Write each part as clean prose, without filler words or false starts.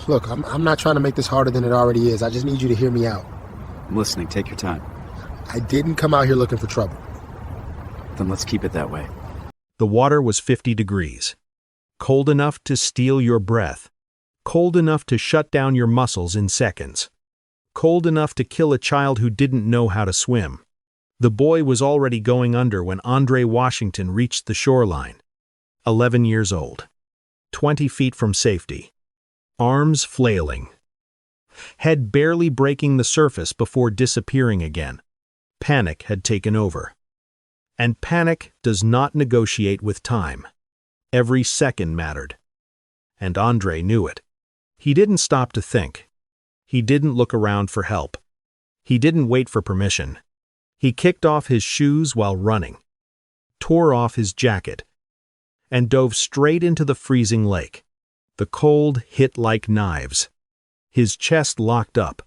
Look, I'm not trying to make this harder than it already is. I just need you to hear me out. I'm listening. Take your time. I didn't come out here looking for trouble. Then let's keep it that way. The water was 50 degrees. Cold enough to steal your breath. Cold enough to shut down your muscles in seconds. Cold enough to kill a child who didn't know how to swim. The boy was already going under when Andre Washington reached the shoreline. 11 years old. 20 feet from safety. Arms flailing. Head barely breaking the surface before disappearing again. Panic had taken over. And panic does not negotiate with time. Every second mattered. And Andre knew it. He didn't stop to think. He didn't look around for help. He didn't wait for permission. He kicked off his shoes while running, tore off his jacket, and dove straight into the freezing lake. The cold hit like knives. His chest locked up.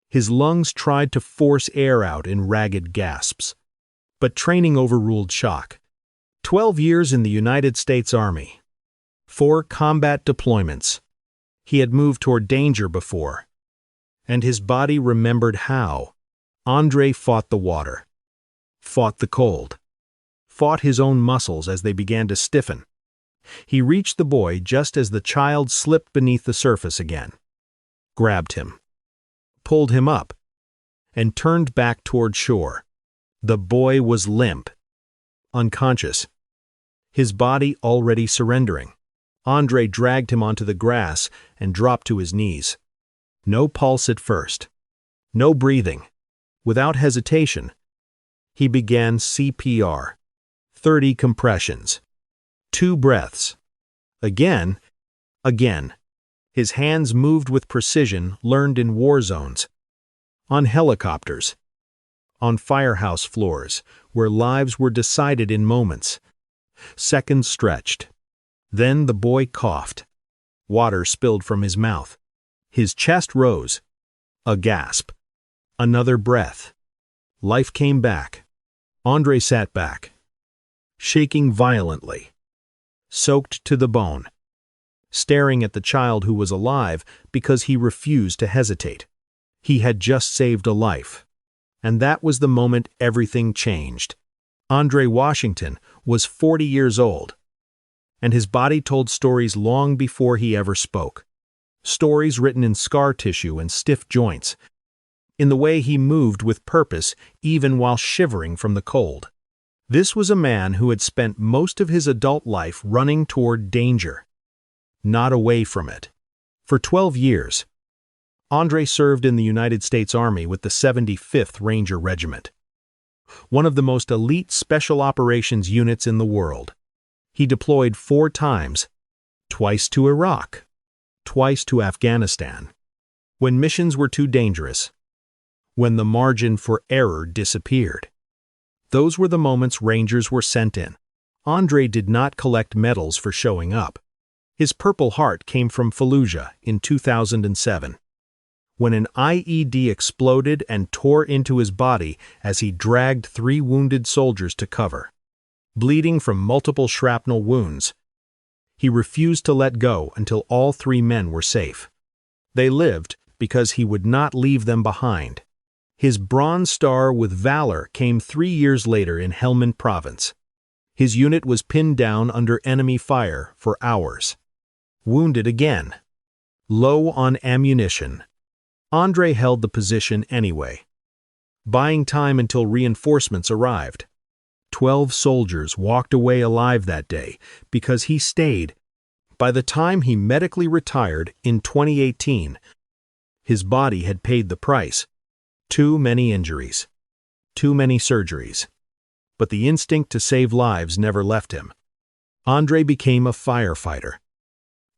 His lungs tried to force air out in ragged gasps. But training overruled shock. 12 years in the United States Army. 4 combat deployments. He had moved toward danger before. And his body remembered how. Andre fought the water. Fought the cold. Fought his own muscles as they began to stiffen. He reached the boy just as the child slipped beneath the surface again. Grabbed him. Pulled him up. And turned back toward shore. The boy was limp. Unconscious. His body already surrendering. Andre dragged him onto the grass and dropped to his knees. No pulse at first. No breathing. Without hesitation, he began CPR. 30 compressions. 2 breaths. Again. His hands moved with precision learned in war zones. On helicopters. On firehouse floors, where lives were decided in moments. Seconds stretched. Then the boy coughed. Water spilled from his mouth. His chest rose. A gasp. Another breath. Life came back. Andre sat back, shaking violently, soaked to the bone, staring at the child who was alive because he refused to hesitate. He had just saved a life. And that was the moment everything changed. Andre Washington was 40 years old, and his body told stories long before he ever spoke. Stories written in scar tissue and stiff joints, in the way he moved with purpose even while shivering from the cold. This was a man who had spent most of his adult life running toward danger, not away from it. For 12 years, Andre served in the United States Army with the 75th Ranger Regiment, one of the most elite special operations units in the world. He deployed 4 times, twice to Iraq, twice to Afghanistan, when missions were too dangerous, when the margin for error disappeared. Those were the moments Rangers were sent in. Andre did not collect medals for showing up. His Purple Heart came from Fallujah in 2007. When an IED exploded and tore into his body as he dragged 3 wounded soldiers to cover. Bleeding from multiple shrapnel wounds, he refused to let go until all 3 men were safe. They lived because he would not leave them behind. His Bronze Star with Valor came 3 years later in Helmand Province. His unit was pinned down under enemy fire for hours. Wounded again. Low on ammunition. Andre held the position anyway, buying time until reinforcements arrived. 12 soldiers walked away alive that day because he stayed. By the time he medically retired in 2018, his body had paid the price. Too many injuries. Too many surgeries. But the instinct to save lives never left him. Andre became a firefighter,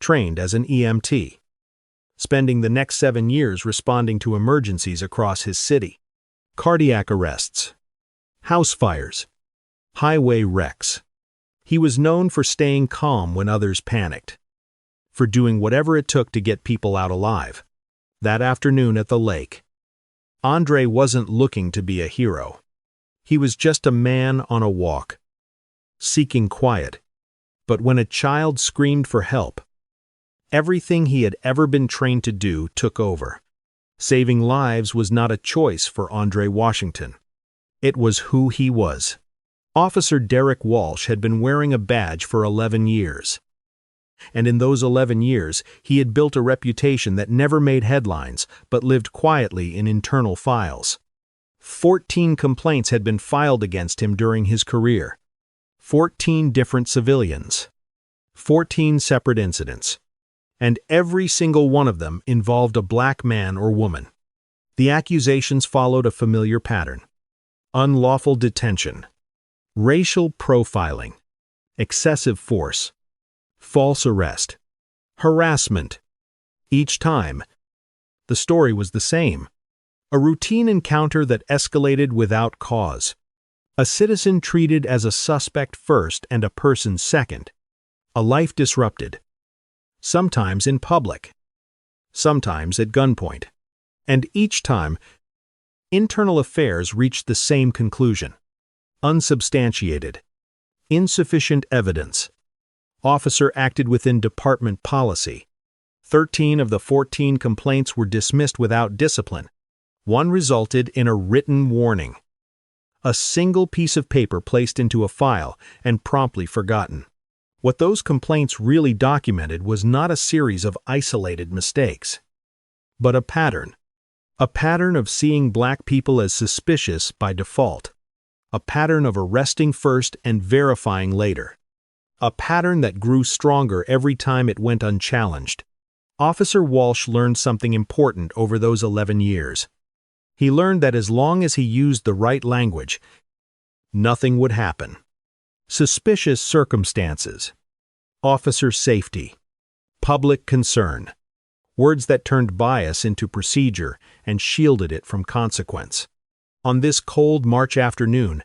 trained as an EMT, spending the next 7 years responding to emergencies across his city. Cardiac arrests, house fires, highway wrecks. He was known for staying calm when others panicked, for doing whatever it took to get people out alive. That afternoon at the lake, Andre wasn't looking to be a hero. He was just a man on a walk, seeking quiet. But when a child screamed for help, Everything he had ever been trained to do took over. Saving lives was not a choice for Andre Washington. It was who he was. Officer Derek Walsh had been wearing a badge for 11 years. And in those 11 years, he had built a reputation that never made headlines, but lived quietly in internal files. 14 complaints had been filed against him during his career. 14 different civilians. 14 separate incidents. And every single one of them involved a black man or woman. The accusations followed a familiar pattern: unlawful detention, racial profiling, excessive force, false arrest, harassment. Each time, the story was the same: a routine encounter that escalated without cause. A citizen treated as a suspect first and a person second. A life disrupted. Sometimes in public. Sometimes at gunpoint. And each time, internal affairs reached the same conclusion: unsubstantiated. Insufficient evidence. Officer acted within department policy. 13 of the 14 complaints were dismissed without discipline. One resulted in a written warning. A single piece of paper placed into a file and promptly forgotten. What those complaints really documented was not a series of isolated mistakes, but a pattern. A pattern of seeing black people as suspicious by default. A pattern of arresting first and verifying later. A pattern that grew stronger every time it went unchallenged. Officer Walsh learned something important over those 11 years. He learned that as long as he used the right language, nothing would happen. Suspicious circumstances. Officer safety. Public concern. Words that turned bias into procedure and shielded it from consequence. On this cold March afternoon,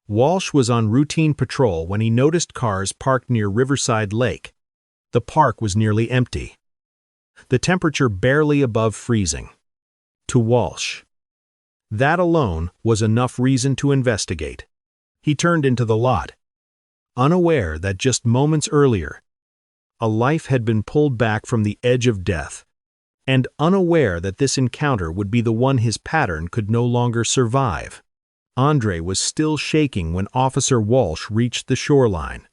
Walsh was on routine patrol when he noticed cars parked near Riverside Lake. The park was nearly empty. The temperature barely above freezing. To Walsh, that alone was enough reason to investigate. He turned into the lot, unaware that just moments earlier, a life had been pulled back from the edge of death, and unaware that this encounter would be the one his pattern could no longer survive. Andre was still shaking when Officer Walsh reached the shoreline.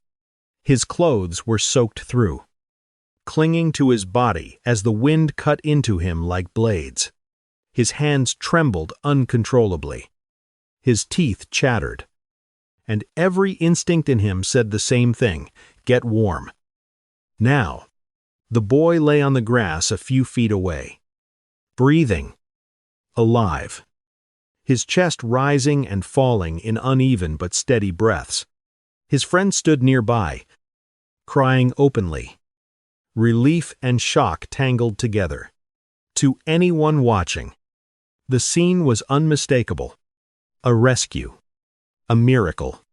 His clothes were soaked through, clinging to his body as the wind cut into him like blades. His hands trembled uncontrollably. His teeth chattered. And every instinct in him said the same thing: get warm. Now, the boy lay on the grass a few feet away, breathing, alive, his chest rising and falling in uneven but steady breaths. His friend stood nearby, crying openly. Relief and shock tangled together. To anyone watching, the scene was unmistakable. A rescue. A miracle.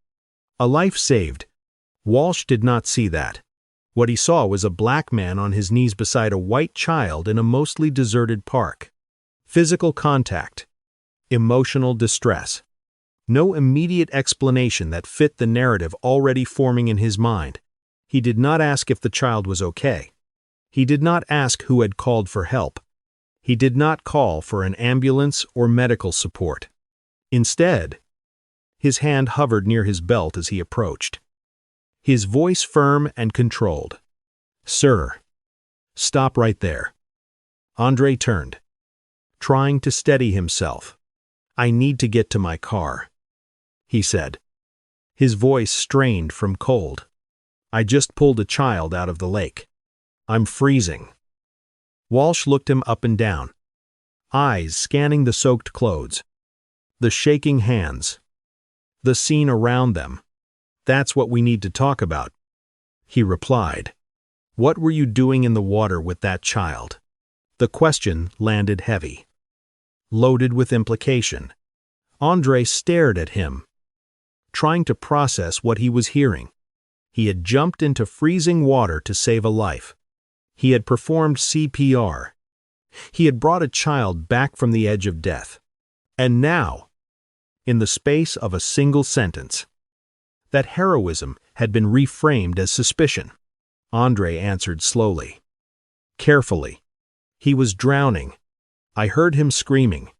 A life saved. Walsh did not see that. What he saw was a black man on his knees beside a white child in a mostly deserted park. Physical contact. Emotional distress. No immediate explanation that fit the narrative already forming in his mind. He did not ask if the child was okay. He did not ask who had called for help. He did not call for an ambulance or medical support. Instead, his hand hovered near his belt as he approached. His voice firm and controlled. "Sir, stop right there." Andre turned, trying to steady himself. "I need to get to my car," he said. His voice strained from cold. "I just pulled a child out of the lake. I'm freezing." Walsh looked him up and down, eyes scanning the soaked clothes, the shaking hands, the scene around them. "That's what we need to talk about," he replied. "What were you doing in the water with that child?" The question landed heavy, loaded with implication. Andre stared at him, trying to process what he was hearing. He had jumped into freezing water to save a life. He had performed CPR. He had brought a child back from the edge of death. And now, in the space of a single sentence, that heroism had been reframed as suspicion. Andre answered slowly. Carefully. He was drowning. I heard him screaming.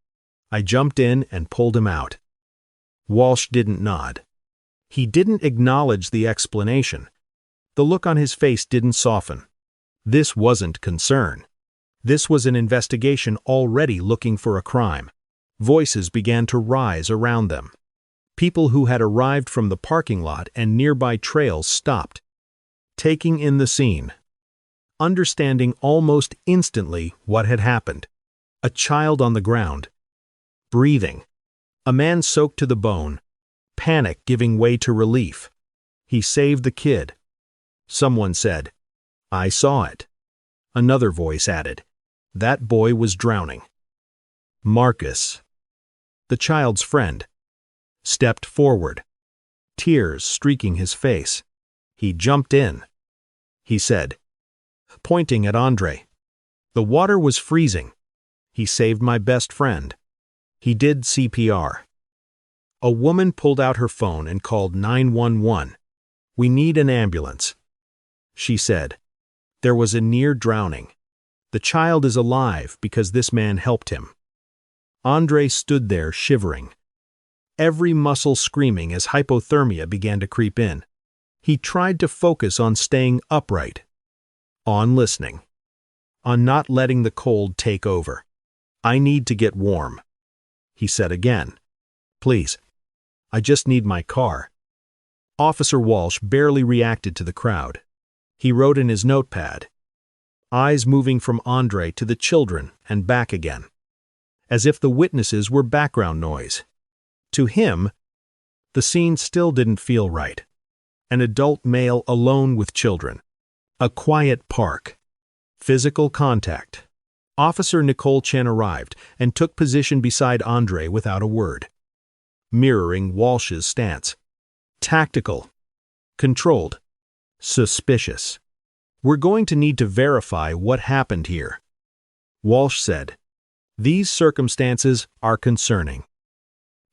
I jumped in and pulled him out. Walsh didn't nod. He didn't acknowledge the explanation. The look on his face didn't soften. This wasn't concern. This was an investigation already looking for a crime. Voices began to rise around them. People who had arrived from the parking lot and nearby trails stopped, taking in the scene, understanding almost instantly what had happened. A child on the ground, breathing. A man soaked to the bone, panic giving way to relief. He saved the kid. Someone said, "I saw it." Another voice added, "That boy was drowning." Marcus, the child's friend, stepped forward, tears streaking his face. He jumped in. He said, pointing at Andre, "The water was freezing. He saved my best friend. He did CPR." A woman pulled out her phone and called 911. "We need an ambulance." She said, "There was a near drowning. The child is alive because this man helped him." Andre stood there shivering, every muscle screaming as hypothermia began to creep in. He tried to focus on staying upright, on listening, on not letting the cold take over. "I need to get warm," he said again. "Please, I just need my car." Officer Walsh barely reacted to the crowd. He wrote in his notepad, eyes moving from Andre to the children and back again, as if the witnesses were background noise. To him, the scene still didn't feel right. An adult male alone with children. A quiet park. Physical contact. Officer Nicole Chen arrived and took position beside Andre without a word, mirroring Walsh's stance. Tactical. Controlled. Suspicious. "We're going to need to verify what happened here," Walsh said. "These circumstances are concerning."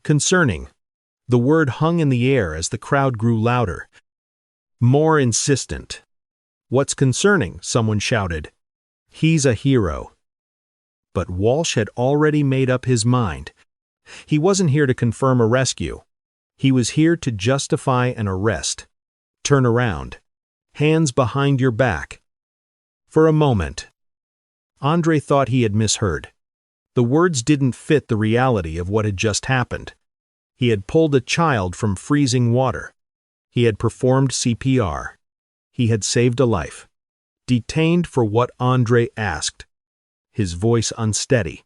Concerning. The word hung in the air as the crowd grew louder, more insistent. "What's concerning?" someone shouted. "He's a hero." But Walsh had already made up his mind. He wasn't here to confirm a rescue. He was here to justify an arrest. Turn around. Hands behind your back. For a moment, Andre thought he had misheard. The words didn't fit the reality of what had just happened. He had pulled a child from freezing water. He had performed CPR. He had saved a life. Detained for what Andre asked. His voice unsteady.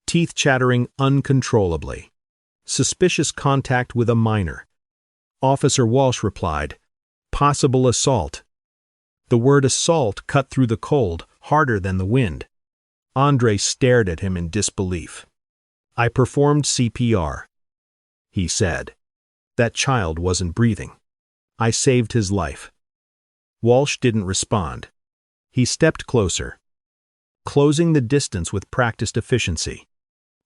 Teeth chattering uncontrollably. Suspicious contact with a minor. Officer Walsh replied, "Possible assault." The word assault cut through the cold, harder than the wind. Andre stared at him in disbelief. "I performed CPR," he said. "That child wasn't breathing. I saved his life." Walsh didn't respond. He stepped closer, closing the distance with practiced efficiency.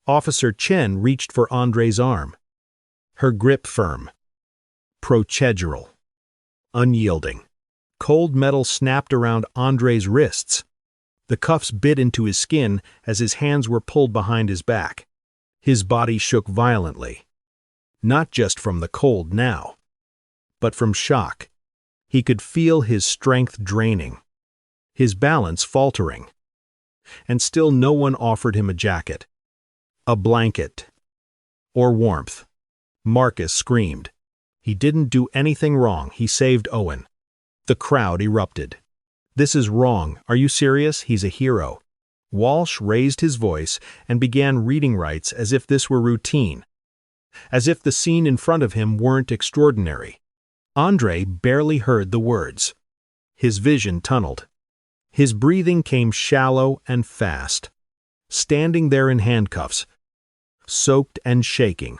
Officer Chen reached for Andre's arm. Her grip firm, procedural, unyielding. Cold metal snapped around Andre's wrists. The cuffs bit into his skin as his hands were pulled behind his back. His body shook violently. Not just from the cold now, but from shock. He could feel his strength draining, his balance faltering. And still no one offered him a jacket, a blanket, or warmth. Marcus screamed. He didn't do anything wrong. He saved Owen. The crowd erupted. "This is wrong. Are you serious? He's a hero." Walsh raised his voice and began reading rights as if this were routine, as if the scene in front of him weren't extraordinary. Andre barely heard the words. His vision tunneled. His breathing came shallow and fast. Standing there in handcuffs, soaked and shaking,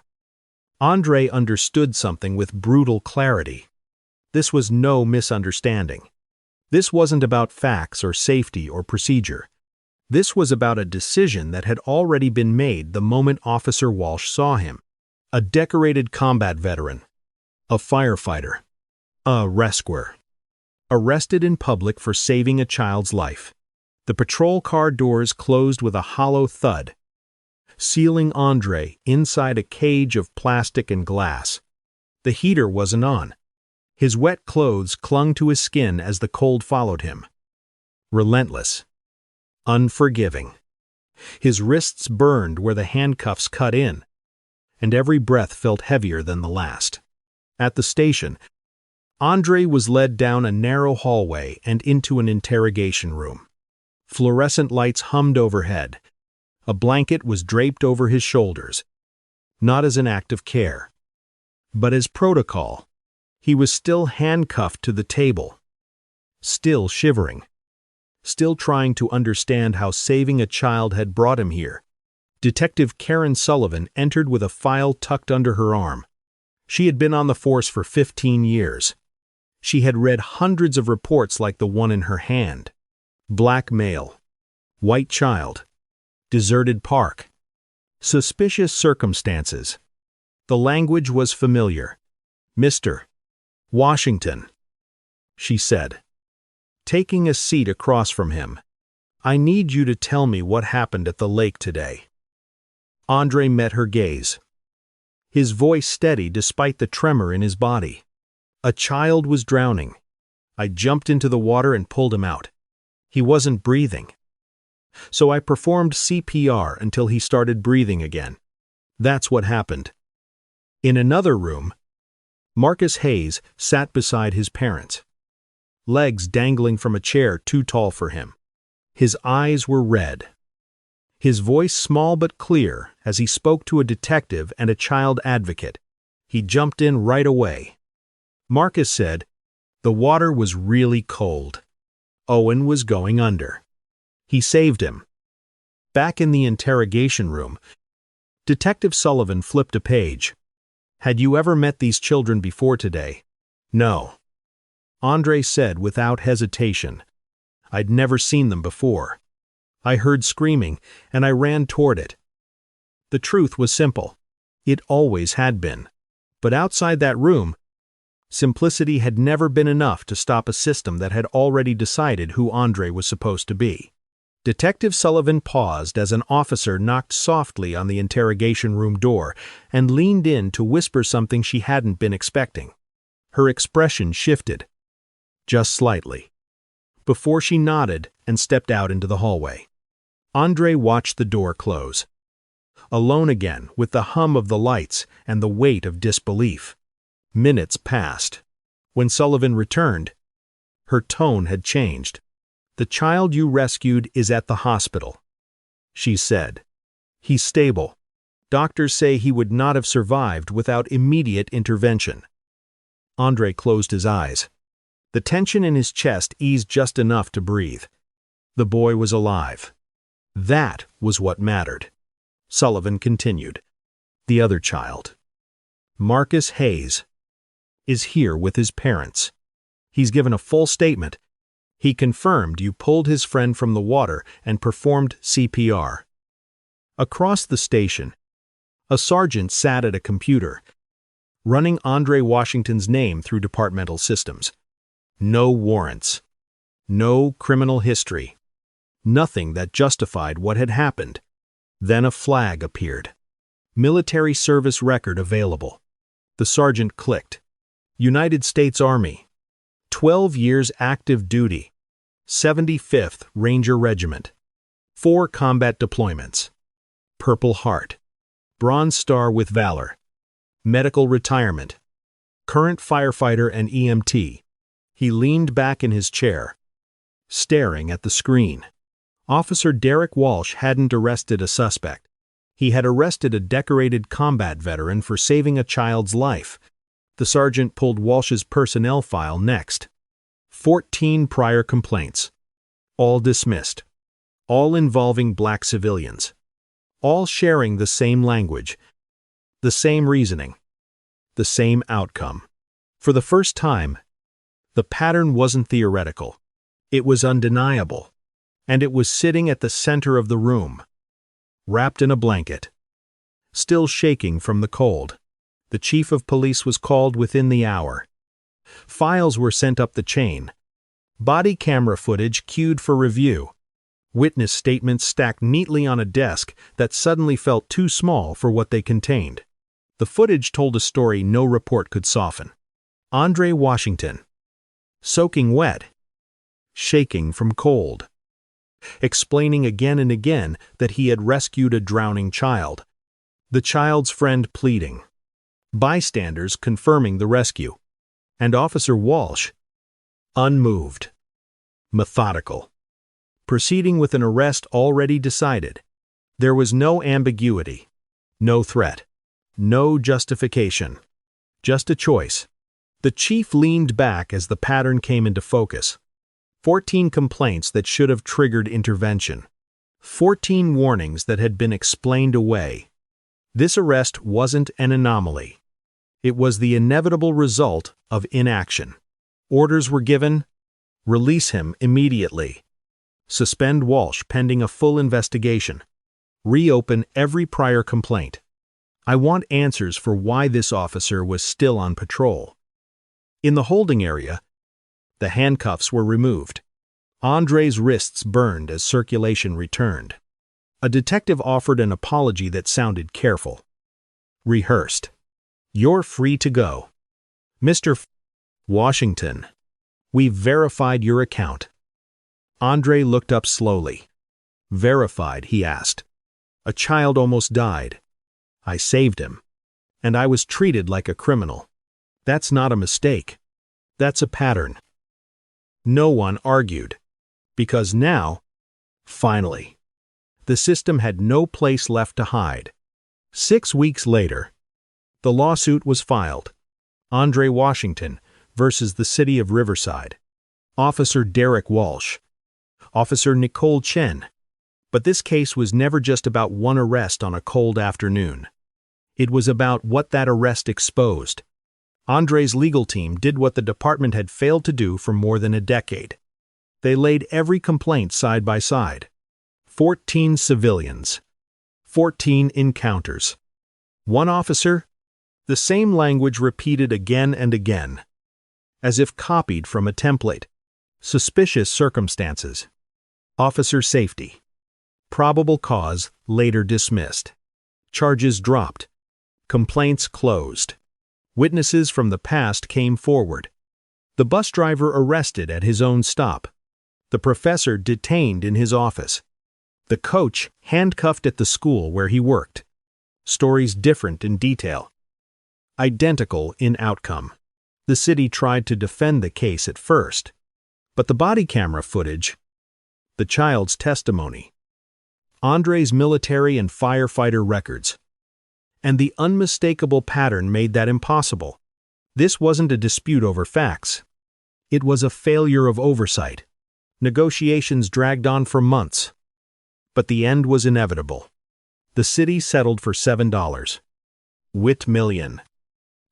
Andre understood something with brutal clarity. This was no misunderstanding. This wasn't about facts or safety or procedure. This was about a decision that had already been made the moment Officer Walsh saw him. A decorated combat veteran, a firefighter, a rescuer, arrested in public for saving a child's life. The patrol car doors closed with a hollow thud, sealing Andre inside a cage of plastic and glass. The heater wasn't on. His wet clothes clung to his skin as the cold followed him. Relentless. Unforgiving. His wrists burned where the handcuffs cut in, and every breath felt heavier than the last. At the station, Andre was led down a narrow hallway and into an interrogation room. Fluorescent lights hummed overhead. A blanket was draped over his shoulders, not as an act of care, but as protocol. He was still handcuffed to the table, still shivering, still trying to understand how saving a child had brought him here. Detective Karen Sullivan entered with a file tucked under her arm. She had been on the force for 15 years. She had read hundreds of reports like the one in her hand. Black male, white child, deserted park, suspicious circumstances. The language was familiar. Mr. Washington, she said, taking a seat across from him. I need you to tell me what happened at the lake today. Andre met her gaze, his voice steady despite the tremor in his body. A child was drowning. I jumped into the water and pulled him out. He wasn't breathing. So I performed CPR until he started breathing again. That's what happened. In another room, Marcus Hayes sat beside his parents, legs dangling from a chair too tall for him. His eyes were red. His voice small but clear as he spoke to a detective and a child advocate. He jumped in right away. Marcus said, the water was really cold. Owen was going under. He saved him. Back in the interrogation room, Detective Sullivan flipped a page. Had you ever met these children before today? No. Andre said without hesitation. I'd never seen them before. I heard screaming, and I ran toward it. The truth was simple. It always had been. But outside that room, simplicity had never been enough to stop a system that had already decided who Andre was supposed to be. Detective Sullivan paused as an officer knocked softly on the interrogation room door and leaned in to whisper something she hadn't been expecting. Her expression shifted, just slightly, before she nodded and stepped out into the hallway. Andre watched the door close, alone again with the hum of the lights and the weight of disbelief. Minutes passed. When Sullivan returned, her tone had changed. The child you rescued is at the hospital, she said. He's stable. Doctors say he would not have survived without immediate intervention. Andre closed his eyes. The tension in his chest eased just enough to breathe. The boy was alive. That was what mattered. Sullivan continued. The other child, Marcus Hayes, is here with his parents. He's given a full statement. He confirmed you pulled his friend from the water and performed CPR. Across the station, a sergeant sat at a computer, running Andre Washington's name through departmental systems. No warrants. No criminal history. Nothing that justified what had happened. Then a flag appeared. Military service record available. The sergeant clicked. United States Army. 12 years active duty. 75th Ranger Regiment. 4 combat deployments. Purple Heart. Bronze Star with Valor. Medical retirement. Current firefighter and EMT. He leaned back in his chair, staring at the screen. Officer Derek Walsh hadn't arrested a suspect. He had arrested a decorated combat veteran for saving a child's life. The sergeant pulled Walsh's personnel file next. 14 prior complaints. All dismissed. All involving black civilians. All sharing the same language. The same reasoning. The same outcome. For the first time, the pattern wasn't theoretical. It was undeniable. And it was sitting at the center of the room, wrapped in a blanket. Still shaking from the cold, the chief of police was called within the hour. Files were sent up the chain. Body camera footage queued for review. Witness statements stacked neatly on a desk that suddenly felt too small for what they contained. The footage told a story no report could soften. Andre Washington, soaking wet, shaking from cold, explaining again and again that he had rescued a drowning child. The child's friend pleading, bystanders confirming the rescue, and Officer Walsh, unmoved, methodical, proceeding with an arrest already decided. There was no ambiguity, no threat, no justification, just a choice. The chief leaned back as the pattern came into focus. 14 complaints that should have triggered intervention. 14 warnings that had been explained away. This arrest wasn't an anomaly. It was the inevitable result of inaction. Orders were given: release him immediately. Suspend Walsh pending a full investigation. Reopen every prior complaint. I want answers for why this officer was still on patrol. In the holding area, the handcuffs were removed. Andre's wrists burned as circulation returned. A detective offered an apology that sounded careful. Rehearsed. You're free to go. Mr. Washington, we've verified your account. Andre looked up slowly. Verified, he asked. A child almost died. I saved him. And I was treated like a criminal. That's not a mistake. That's a pattern. No one argued. Because now, finally, the system had no place left to hide. 6 weeks later, the lawsuit was filed. Andre Washington versus the City of Riverside. Officer Derek Walsh. Officer Nicole Chen. But this case was never just about one arrest on a cold afternoon. It was about what that arrest exposed. Andre's legal team did what the department had failed to do for more than a decade. They laid every complaint side by side. 14 civilians. 14 encounters. One officer, the same language repeated again and again, as if copied from a template. Suspicious circumstances. Officer safety. Probable cause later dismissed. Charges dropped. Complaints closed. Witnesses from the past came forward. The bus driver arrested at his own stop. The professor detained in his office. The coach handcuffed at the school where he worked. Stories different in detail. Identical in outcome. The city tried to defend the case at first. But the body camera footage, the child's testimony, Andre's military and firefighter records, and the unmistakable pattern made that impossible. This wasn't a dispute over facts. It was a failure of oversight. Negotiations dragged on for months. But the end was inevitable. The city settled for $7. Wit million.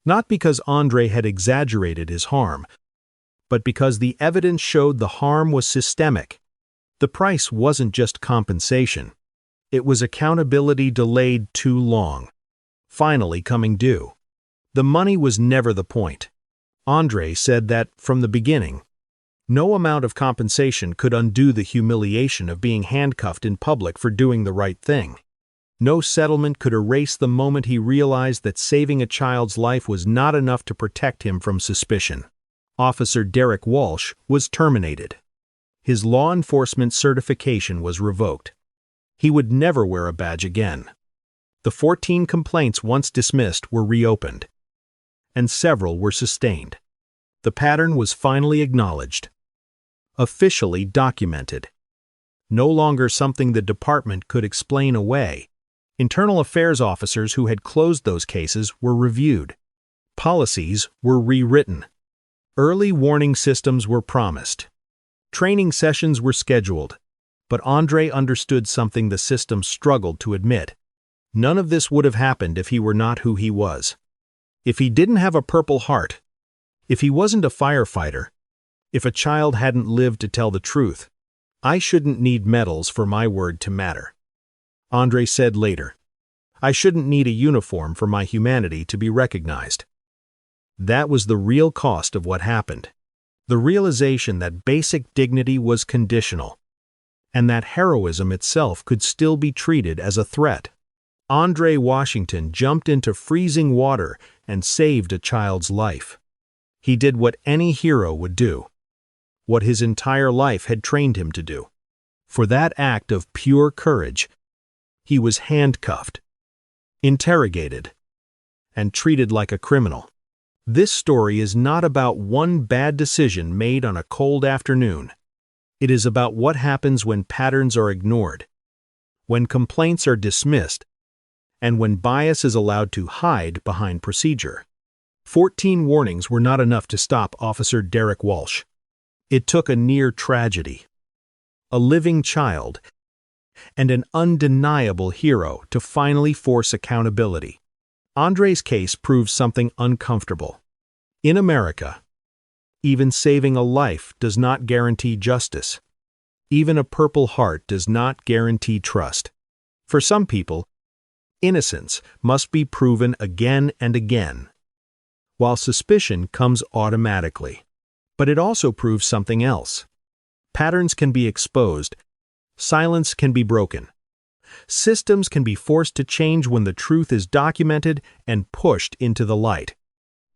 Not because Andre had exaggerated his harm, but because the evidence showed the harm was systemic. The price wasn't just compensation. It was accountability delayed too long, finally coming due. The money was never the point. Andre said that, from the beginning, no amount of compensation could undo the humiliation of being handcuffed in public for doing the right thing. No settlement could erase the moment he realized that saving a child's life was not enough to protect him from suspicion. Officer Derek Walsh was terminated. His law enforcement certification was revoked. He would never wear a badge again. The 14 complaints once dismissed were reopened, and several were sustained. The pattern was finally acknowledged, officially documented. No longer something the department could explain away. Internal affairs officers who had closed those cases were reviewed. Policies were rewritten. Early warning systems were promised. Training sessions were scheduled. But Andre understood something the system struggled to admit. None of this would have happened if he were not who he was. If he didn't have a Purple Heart, if he wasn't a firefighter, if a child hadn't lived to tell the truth, I shouldn't need medals for my word to matter. Andre said later, I shouldn't need a uniform for my humanity to be recognized. That was the real cost of what happened. The realization that basic dignity was conditional. and that heroism itself could still be treated as a threat. Andre Washington jumped into freezing water and saved a child's life. He did what any hero would do, what his entire life had trained him to do. For that act of pure courage, he was handcuffed, interrogated, and treated like a criminal. This story is not about one bad decision made on a cold afternoon. It is about what happens when patterns are ignored, when complaints are dismissed, and when bias is allowed to hide behind procedure. 14 warnings were not enough to stop Officer Derek Walsh. It took a near tragedy, a living child, and an undeniable hero to finally force accountability. Andre's case proves something uncomfortable. In America, even saving a life does not guarantee justice. Even a Purple Heart does not guarantee trust. For some people, innocence must be proven again and again, while suspicion comes automatically. But it also proves something else. Patterns can be exposed. Silence can be broken. Systems can be forced to change when the truth is documented and pushed into the light.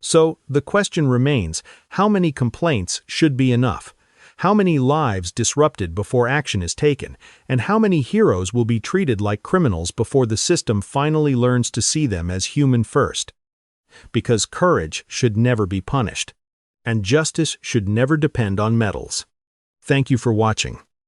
So, the question remains, how many complaints should be enough? How many lives disrupted before action is taken? And how many heroes will be treated like criminals before the system finally learns to see them as human first? Because courage should never be punished, and justice should never depend on medals. Thank you for watching.